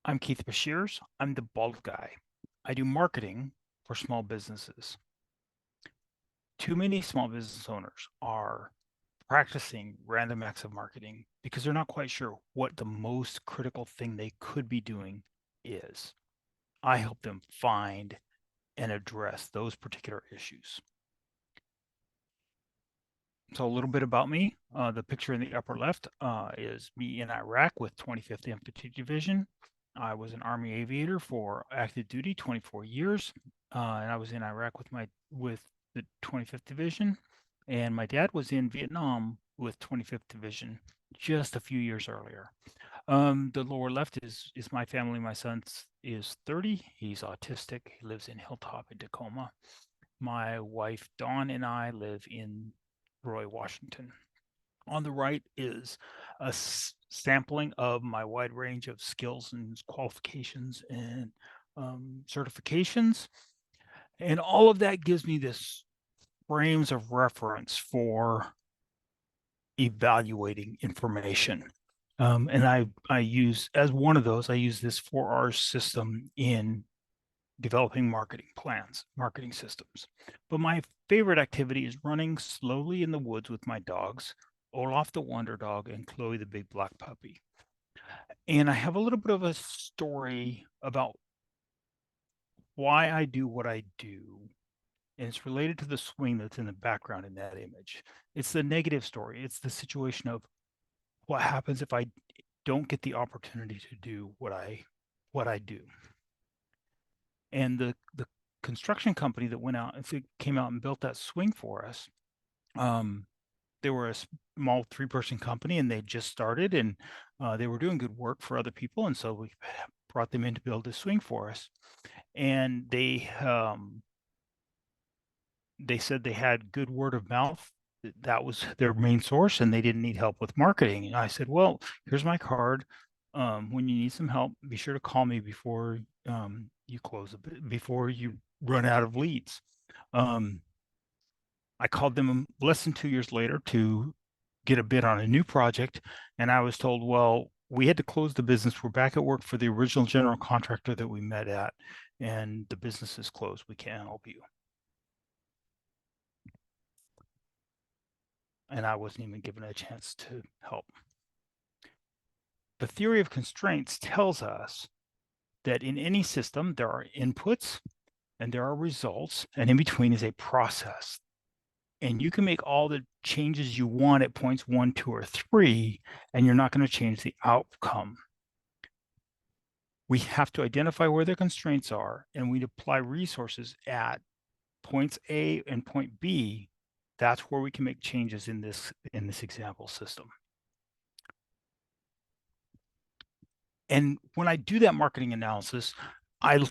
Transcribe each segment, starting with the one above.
I'm Keith Bashirs. I'm the bald guy. I do marketing for small businesses. Too many small business owners are practicing random acts of marketing because they're not quite sure what the most critical thing they could be doing is. I help them find and address those particular issues. So a little bit about me. The picture in the upper left is me in Iraq with 25th Infantry Division. I was an Army aviator for active duty, 24 years, and I was in Iraq with the 25th Division, and my dad was in Vietnam with 25th Division just a few years earlier. The lower left is my family. My son is 30. He's autistic. He lives in Hilltop in Tacoma. My wife Dawn and I live in Roy, Washington. On the right is a sampling of my wide range of skills and qualifications and certifications. And all of that gives me this frames of reference for evaluating information. And I use, as one of those, I use this 4R system in developing marketing plans, marketing systems. But my favorite activity is running slowly in the woods with my dogs, Olaf the Wonder Dog and Chloe the Big Black Puppy. And I have a little bit of a story about why I do what I do. And it's related to the swing that's in the background in that image. It's the negative story. It's the situation of what happens if I don't get the opportunity to do what I do. And the construction company that went out and came out and built that swing for us, they were a small 3-person company and they just started, and they were doing good work for other people, and so we brought them in to build this swing for us. And they said they had good word of mouth. That was their main source, and they didn't need help with marketing. And I said, well, here's my card. When you need some help, be sure to call me before you close before you run out of leads. I called them less than 2 years later to get a bid on a new project, and I was told, well, we had to close the business. We're back at work for the original general contractor that we met at, and the business is closed. We can't help you. And I wasn't even given a chance to help. The theory of constraints tells us that in any system, there are inputs and there are results, and in between is a process. And you can make all the changes you want at points 1, 2, or 3, and you're not going to change the outcome. We have to identify where the constraints are, and we apply resources at points A and point B. That's where we can make changes in this example system. And when I do that marketing analysis, I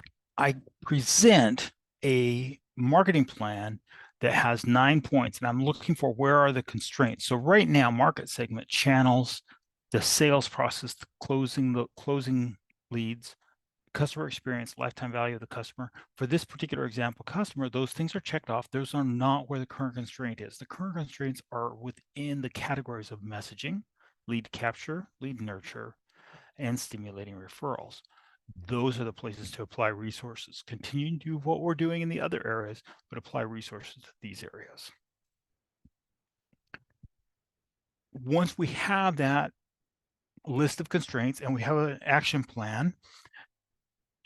present a marketing plan that has 9 points, and I'm looking for where are the constraints. So right now, market segment, channels, the sales process, the closing leads, customer experience, lifetime value of the customer. For this particular example customer, those things are checked off. Those are not where the current constraint is. The current constraints are within the categories of messaging, lead capture, lead nurture, and stimulating referrals. Those are the places to apply resources. Continue to do what we're doing in the other areas, but apply resources to these areas. Once we have that list of constraints and we have an action plan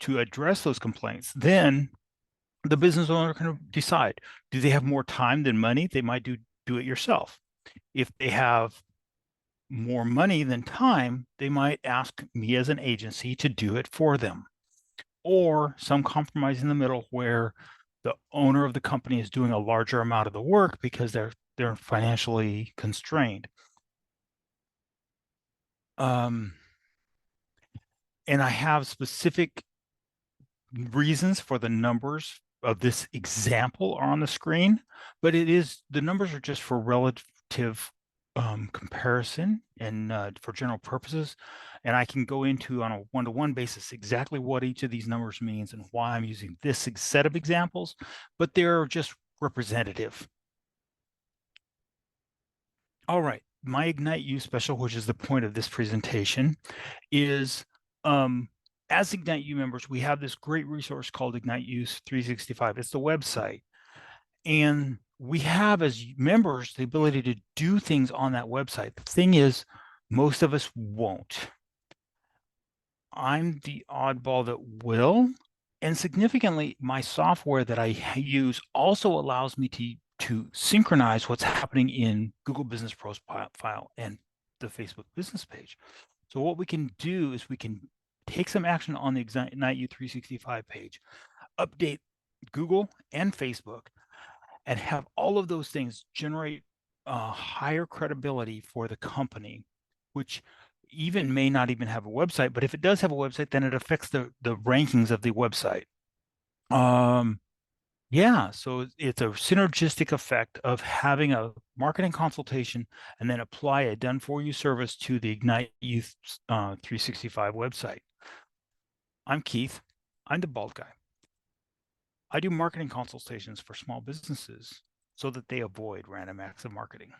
to address those complaints, then the business owner can decide, do they have more time than money? They might do it yourself. If they have more money than time, they might ask me as an agency to do it for them. Or some compromise in the middle where the owner of the company is doing a larger amount of the work because they're financially constrained. And I have specific reasons for the numbers of this example are on the screen, but the numbers are just for relative comparison and for general purposes. And I can go into on a one-to-one basis exactly what each of these numbers means and why I'm using this set of examples, but they're just representative. All right, my Ignite You special, which is the point of this presentation, is as Ignite U members, we have this great resource called Ignite U 365. It's the website. And we have, as members, the ability to do things on that website. The thing is, most of us won't. I'm the oddball that will. And significantly, my software that I use also allows me to synchronize what's happening in Google Business Profile and the Facebook business page. So what we can do is we can take some action on the Ignite U 365 page, update Google and Facebook, and have all of those things generate higher credibility for the company, which even may not even have a website, but if it does have a website, then it affects the rankings of the website. Yeah, so it's a synergistic effect of having a marketing consultation and then apply a done for you service to the Ignite Youth 365 website. I'm Keith. I'm the bald guy. I do marketing consultations for small businesses so that they avoid random acts of marketing.